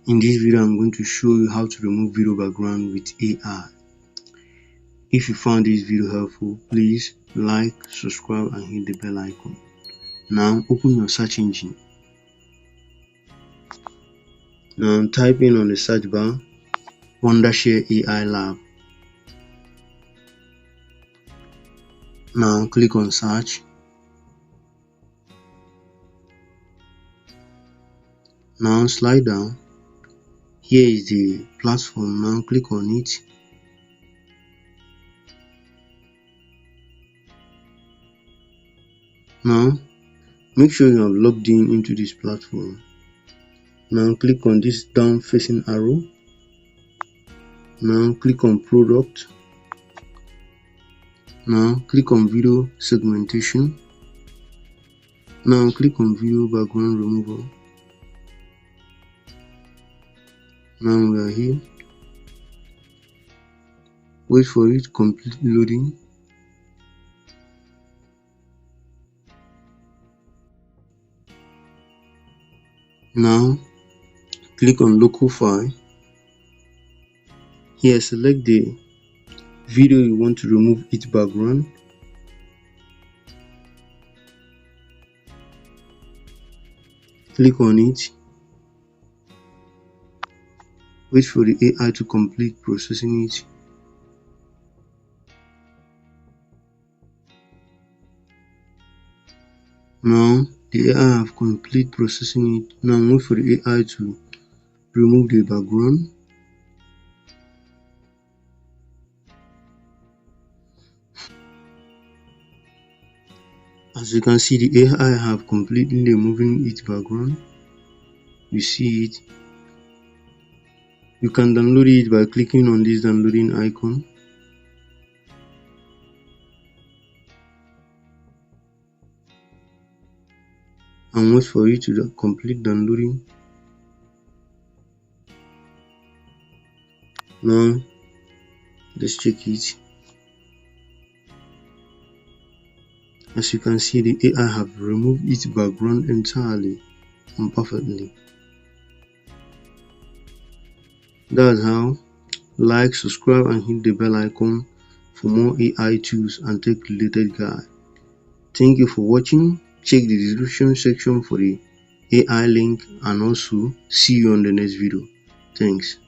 In this video, I'm going to show you how to remove video background with AI. If you found this video helpful, please like, subscribe and hit the bell icon. Now open your search engine. Now type in on the search bar Wondershare AI Lab. Now click on search. Now slide down. Here is the platform. Now click on it. Now make sure you have logged in into this platform. Now click on this down facing arrow. Now click on product. Now click on video segmentation. Now click on video background removal. Now we are here. Wait for it to complete loading. Now click on local file. Here select the video you want to remove its background. Click on it. Wait for the AI to complete processing it. Now the AI have complete processing it. Now wait for the AI to remove the background. As you can see, the AI have completely removing its background. You see it. You can download it by clicking on this downloading icon. And wait for it to complete downloading. Now let's check it. As you can see, the AI have removed its background entirely and perfectly. That's how. Like, subscribe and hit the bell icon for more AI tools and tech related guide. Thank you for watching. Check the description section for the AI link and also see you on the next video. Thanks.